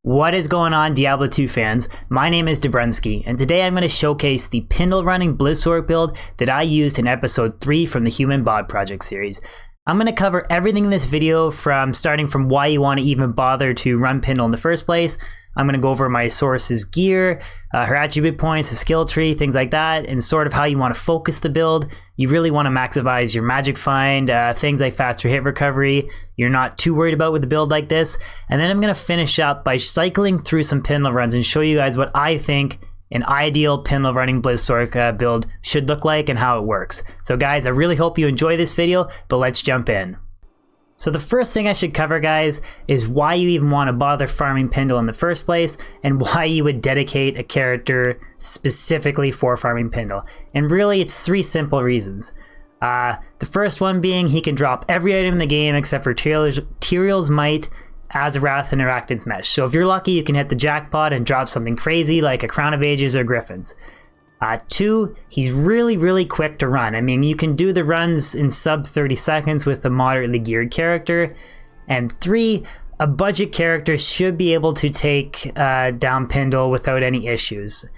What is going on, Diablo 2 fans? My name is Dobrunsky, and today I'm going to showcase the Pindle Running Blizzard Sorc build that I used in episode 3 from the Human Bod Project series. I'm going to cover everything in this video, from starting from why you want to even bother to run Pindle in the first place. I'm going to go over my source's gear, her attribute points, the skill tree, things like that, and sort of how you want to focus the build. You really want to maximize your magic find, things like faster hit recovery. You're not too worried about with a build like this. And then I'm going to finish up by cycling through some Pindle runs and show you guys what I think an ideal Pindle Running Blizzard Sorc build should look like and how it works. So guys, I really hope you enjoy this video, but let's jump in. So the first thing I should cover, guys, is why you even want to bother farming Pindle in the first place, and why you would dedicate a character specifically for farming Pindle. And really, it's three simple reasons. The first one being he can drop every item in the game except for Tyrael's Might, Azarath, and Arachnid's Mesh. So if you're lucky, you can hit the jackpot and drop something crazy like a Crown of Ages or Griffins. Two, he's really quick to run. I mean, you can do the runs in sub 30 seconds with a moderately geared character. And three, a budget character should be able to take down Pindle without any issues.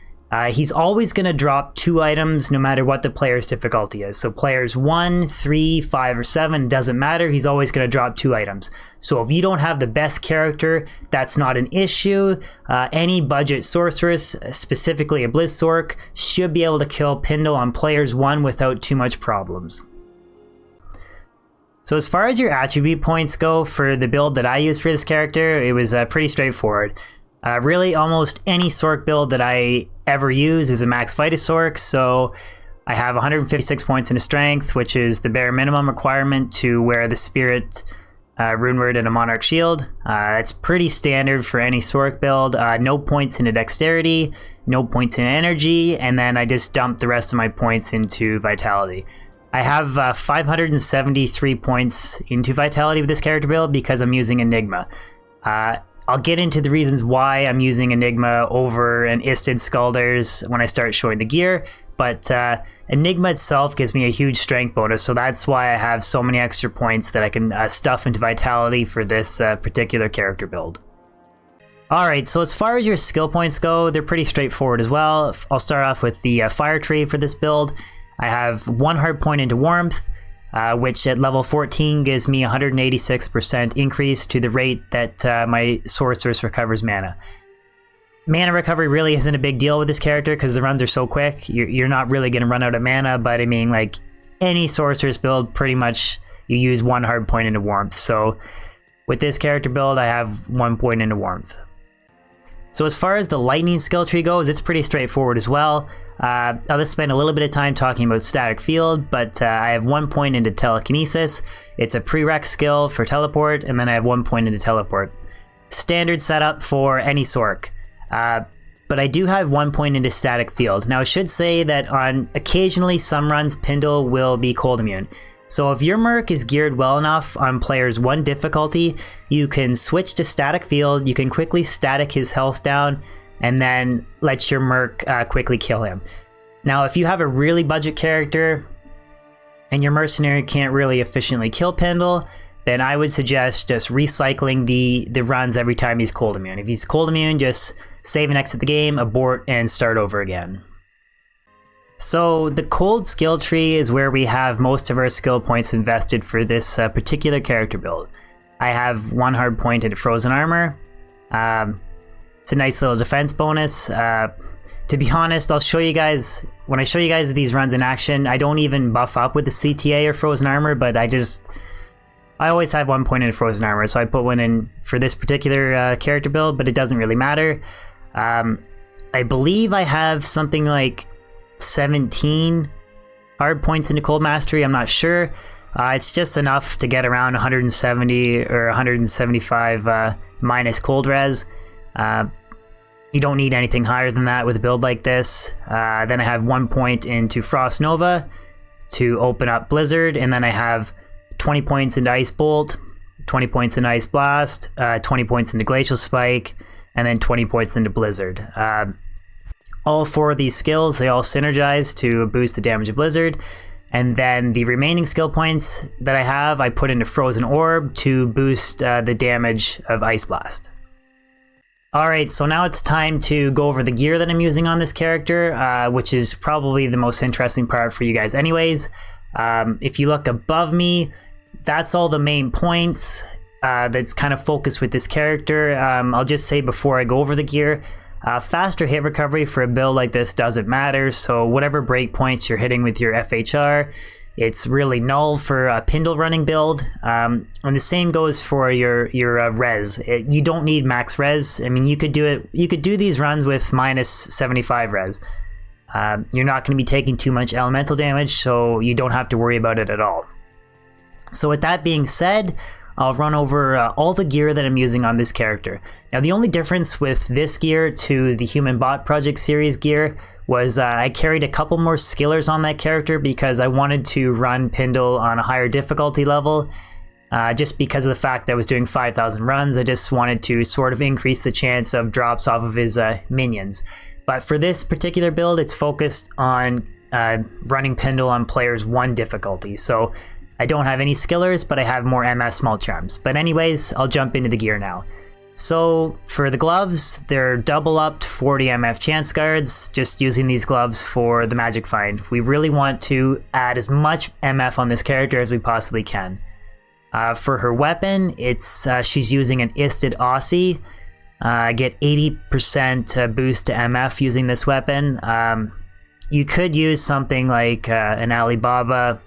He's always going to drop 2 items no matter what the player's difficulty is. So players 1, 3, 5, or 7, doesn't matter. He's always going to drop 2 items. So if you don't have the best character, that's not an issue. Any budget sorceress, specifically a Blizz Sorc, should be able to kill Pindle on players 1 without too much problems. So as far as your attribute points go for the build that I used for this character, it was pretty straightforward. Really, almost any Sorc build that I ever use is a max Vitus Sorc, so I have 156 points into Strength, which is the bare minimum requirement to wear the Spirit, Rune Word, and a Monarch Shield. It's pretty standard for any Sorc build. No points into Dexterity, no points in Energy, and then I just dump the rest of my points into Vitality. I have 573 points into Vitality with this character build because I'm using Enigma. I'll get into the reasons why I'm using Enigma over an Istid Skulders when I start showing the gear, but Enigma itself gives me a huge strength bonus, so that's why I have so many extra points that I can stuff into Vitality for this particular character build. Alright, so as far as your skill points go, they're pretty straightforward as well. I'll start off with the fire tree for this build. I have 1 hard point into Warmth, which at level 14 gives me 186% increase to the rate that my sorceress recovers mana. Mana recovery really isn't a big deal with this character because the runs are so quick. You're not really going to run out of mana, but I mean, like, any sorceress build, pretty much you use 1 hard point into Warmth. So with this character build, I have 1 point into Warmth. So as far as the lightning skill tree goes, it's pretty straightforward as well. I'll just spend a little bit of time talking about Static Field, but I have 1 point into Telekinesis. It's a prereq skill for Teleport, and then I have 1 point into Teleport. Standard setup for any Sorc. But I do have 1 point into Static Field. Now I should say that on occasionally some runs Pindle will be cold immune. So if your Merc is geared well enough on players 1 difficulty, you can switch to Static Field, you can quickly static his health down, and then let your Merc quickly kill him. Now if you have a really budget character and your mercenary can't really efficiently kill Pindle, then I would suggest just recycling the runs every time he's cold immune. If he's cold immune, just save and exit the game, abort, and start over again. So the cold skill tree is where we have most of our skill points invested for this particular character build. I have 1 hard point into Frozen Armor. It's a nice little defense bonus. To be honest, I'll show you guys, when I show you guys these runs in action, I don't even buff up with the CTA or Frozen Armor, but I always have 1 point into Frozen Armor, so I put 1 in for this particular character build, but it doesn't really matter. I believe I have something like 17 hard points into Cold Mastery, I'm not sure. It's just enough to get around 170 or 175 minus Cold Res. You don't need anything higher than that with a build like this. Then I have 1 point into Frost Nova to open up Blizzard, and then I have 20 points into Ice Bolt, 20 points into Ice Blast, 20 points into Glacial Spike, and then 20 points into Blizzard. All 4 of these skills, they all synergize to boost the damage of Blizzard, and then the remaining skill points that I have, I put into Frozen Orb to boost the damage of Ice Blast. Alright, so now it's time to go over the gear that I'm using on this character, which is probably the most interesting part for you guys anyways. If you look above me, that's all the main points that's kind of focused with this character. I'll just say before I go over the gear, faster hit recovery for a build like this doesn't matter, so whatever breakpoints you're hitting with your FHR, it's really null for a Pindle running build, and the same goes for your res. You don't need max res. I mean, you could do these runs with minus 75 res. You're not going to be taking too much elemental damage, so you don't have to worry about it at all. So with that being said, I'll run over all the gear that I'm using on this character. Now, the only difference with this gear to the Human Bot Project series gear was I carried a couple more skillers on that character because I wanted to run Pindle on a higher difficulty level. Just because of the fact that I was doing 5,000 runs, I just wanted to sort of increase the chance of drops off of his minions. But for this particular build, it's focused on running Pindle on players 1 difficulty. So I don't have any skillers, but I have more MF small charms. But anyways, I'll jump into the gear now. So for the gloves, they're double upped 40 MF chance guards, just using these gloves for the magic find. We really want to add as much MF on this character as we possibly can. For her weapon, it's she's using an Isted Aussie. Get 80% boost to MF using this weapon. You could use something like an Alibaba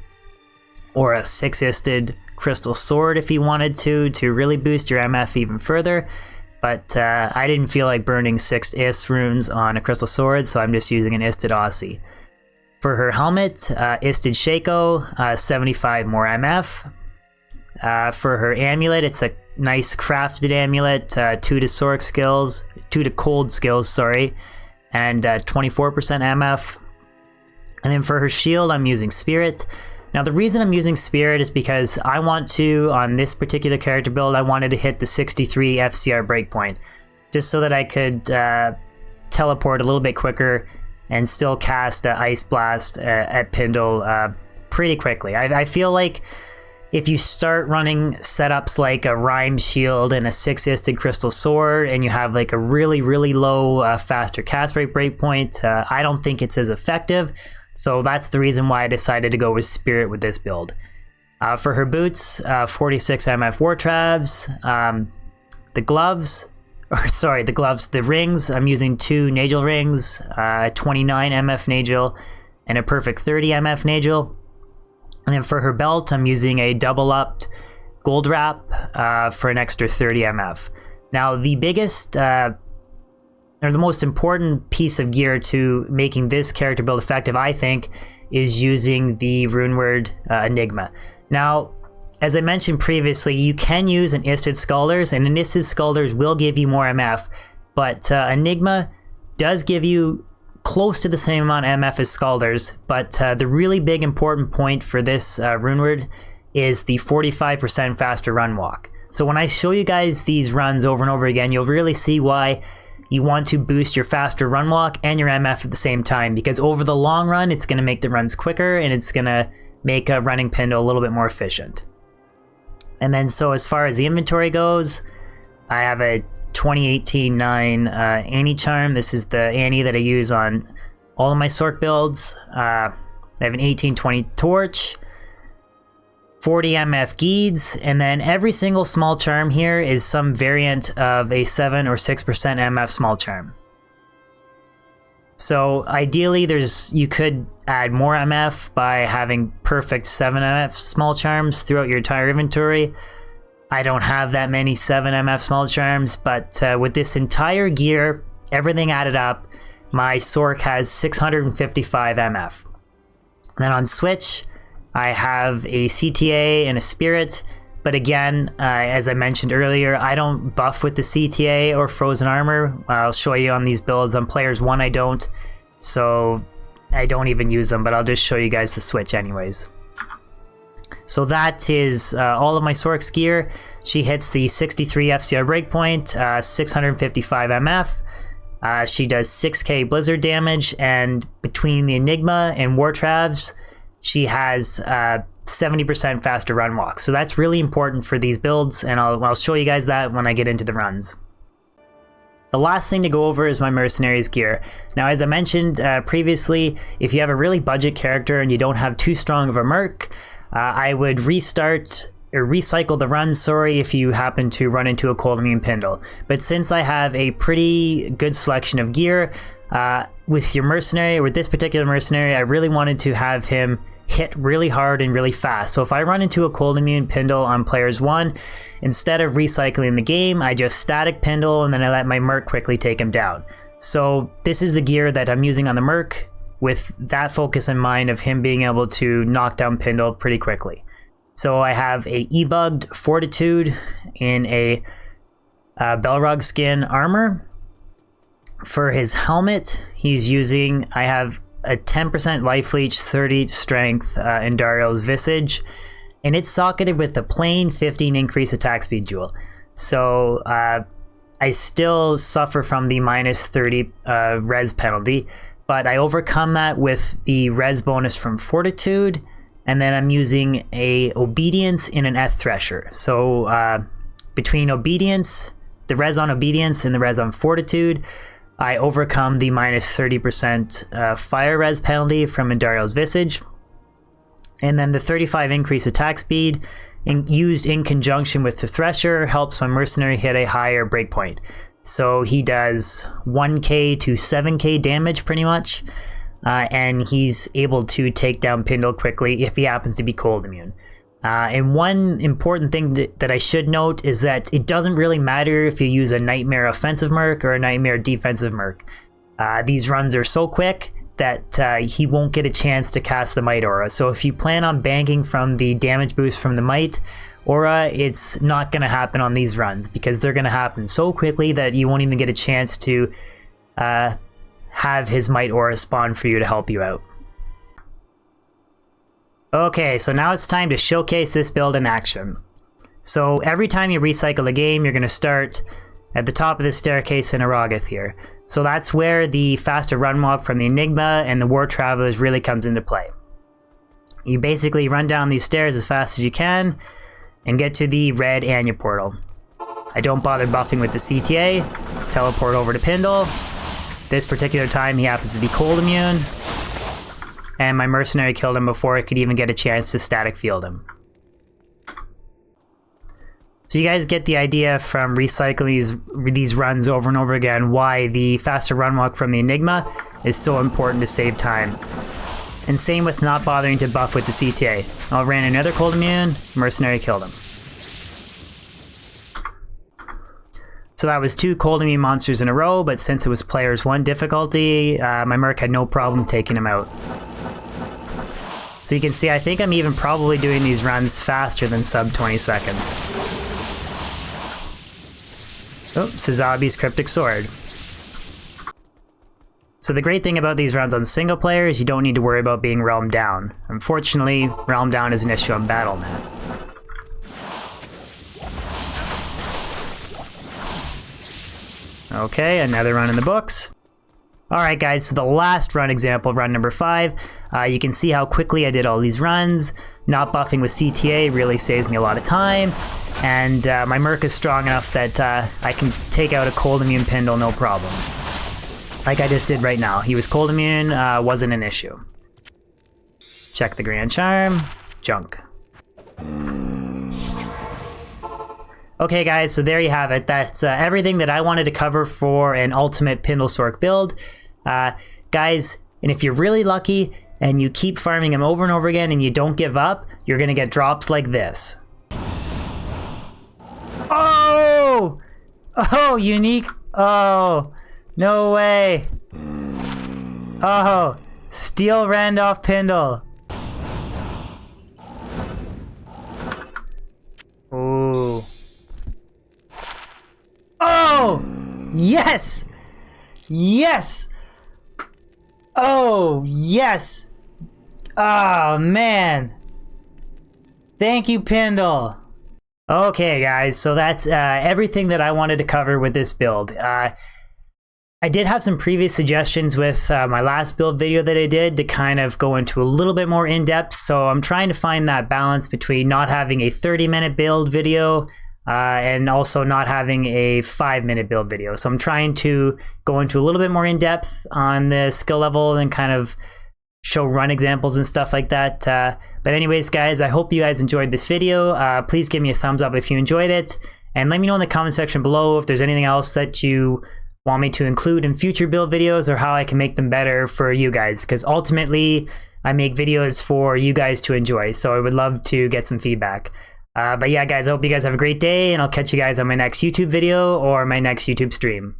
or a 6-isted Crystal Sword if you wanted to really boost your MF even further, but I didn't feel like burning 6 Ist runes on a Crystal Sword, so I'm just using an Isted Aussie. For her helmet, Isted Shaco, 75 more MF. For her amulet, it's a nice crafted amulet, 2 to Sorc skills, 2 to cold skills, sorry, and 24% MF. And then for her shield, I'm using Spirit. Now, the reason I'm using Spirit is because I want to, on this particular character build, I wanted to hit the 63 FCR breakpoint, just so that I could teleport a little bit quicker and still cast Ice Blast at Pindle pretty quickly. I feel like if you start running setups like a Rhyme Shield and a 6-isted Crystal Sword, and you have like a really, really low faster cast rate breakpoint, I don't think it's as effective. So that's the reason why I decided to go with Spirit with this build. For her boots, 46 MF War Traps. The rings, I'm using 2 Nagel rings, 29 MF Nagel, and a perfect 30 MF Nagel. And then for her belt, I'm using a double upped gold wrap for an extra 30 MF. Now, the biggest or the most important piece of gear to making this character build effective, I think, is using the runeword Enigma. Now, as I mentioned previously, you can use an Isted Scalders, and an Isted Scalders will give you more MF, but Enigma does give you close to the same amount of MF as Scalders, but the really big important point for this runeword is the 45% faster run walk. So when I show you guys these runs over and over again, you'll really see why you want to boost your faster run walk and your MF at the same time, because over the long run, it's going to make the runs quicker and it's going to make running Pindle a little bit more efficient. And then so as far as the inventory goes, I have a 2018-9 Annie Charm. This is the Annie that I use on all of my Sorc builds. I have an 1820 Torch, 40 MF Geeds, and then every single small charm here is some variant of a 7 or 6% MF small charm. So ideally, you could add more MF by having perfect 7 MF small charms throughout your entire inventory. I don't have that many 7 MF small charms, but with this entire gear, everything added up, my Sorc has 655 MF. Then on Switch, I have a CTA and a Spirit, but again, as I mentioned earlier, I don't buff with the CTA or Frozen Armor. I'll show you on these builds. On players 1, I don't, so I don't even use them, but I'll just show you guys the Switch anyways. So that is all of my Sorc's gear. She hits the 63 FCR breakpoint, 655 MF. She does 6k blizzard damage, and between the Enigma and War Traps, she has 70% faster run walk. So that's really important for these builds, and I'll show you guys that when I get into the runs. the last thing to go over is my Mercenary's gear. Now, as I mentioned previously, if you have a really budget character and you don't have too strong of a Merc, I would restart or recycle the run, if you happen to run into a cold immune Pindle. But since I have a pretty good selection of gear, with your Mercenary, with this particular Mercenary, I really wanted to have him hit really hard and really fast. So if I run into a cold immune Pindle on players 1, instead of recycling the game, I just static Pindle and then I let my Merc quickly take him down. So this is the gear that I'm using on the Merc, with that focus in mind of him being able to knock down Pindle pretty quickly. So I have a E-bugged Fortitude in a Belrog skin armor. For his helmet, I have a 10% life leech, 30 strength in Dario's Visage, and it's socketed with the plain 15 increase attack speed jewel. So I still suffer from the minus 30 res penalty, but I overcome that with the res bonus from Fortitude, and then I'm using a Obedience in an Eth Thresher. So between Obedience, the res on Obedience and the res on Fortitude, I overcome the minus 30% fire res penalty from Indario's Visage. And then the 35 increase attack speed, used in conjunction with the Thresher, helps my Mercenary hit a higher breakpoint. So he does 1k to 7k damage pretty much, and he's able to take down Pindle quickly if he happens to be cold immune. And one important thing that I should note is that it doesn't really matter if you use a Nightmare offensive Merc or a Nightmare defensive Merc. These runs are so quick that he won't get a chance to cast the Might Aura. So if you plan on banking from the damage boost from the Might Aura, it's not going to happen on these runs, because they're going to happen so quickly that you won't even get a chance to have his Might Aura spawn for you to help you out. Okay, so now it's time to showcase this build in action. So every time you recycle a game, you're going to start at the top of the staircase in Aragoth here. So that's where the faster run walk from the Enigma and the War Travelers really comes into play. You basically run down these stairs as fast as you can and get to the red Anya portal. I don't bother buffing with the CTA, teleport over to Pindle. This particular time he happens to be cold immune, and my Mercenary killed him before I could even get a chance to static field him. So you guys get the idea from recycling these runs over and over again why the faster run walk from the Enigma is so important to save time. And same with not bothering to buff with the CTA. I ran another cold immune, Mercenary killed him. So that was 2 cold immune monsters in a row, but since it was players 1 difficulty, my Merc had no problem taking him out. So you can see, I think I'm even probably doing these runs faster than sub 20 seconds. Oh, Sazabi's Cryptic Sword. So the great thing about these runs on single player is you don't need to worry about being realm down. Unfortunately, realm down is an issue on Battle.net. Okay, another run in the books. Alright guys, so the last run example, run number 5, you can see how quickly I did all these runs. Not buffing with CTA really saves me a lot of time, and my Merc is strong enough that I can take out a cold immune Pindle no problem. Like I just did right now. He was cold immune, wasn't an issue. Check the Grand Charm, junk. Okay guys, so there you have it. That's everything that I wanted to cover for an ultimate Pindle Sorc build. Guys, and if you're really lucky and you keep farming him over and over again and you don't give up, you're gonna get drops like this. Oh! Oh, unique. Oh, no way. Oh, Steel Randolph Pindle. Ooh. Oh, yes. Yes. Oh, yes. Oh, man. Thank you, Pindle. Okay, guys, so that's everything that I wanted to cover with this build. I did have some previous suggestions with my last build video that I did to kind of go into a little bit more in-depth, so I'm trying to find that balance between not having a 30-minute build video and also not having a 5-minute build video. So I'm trying to go into a little bit more in depth on the skill level and kind of show run examples and stuff like that. But anyways, guys, I hope you guys enjoyed this video. Please give me a thumbs up if you enjoyed it, and let me know in the comment section below if there's anything else that you want me to include in future build videos, or how I can make them better for you guys, because ultimately I make videos for you guys to enjoy, so I would love to get some feedback. But yeah, guys, I hope you guys have a great day, and I'll catch you guys on my next YouTube video or my next YouTube stream.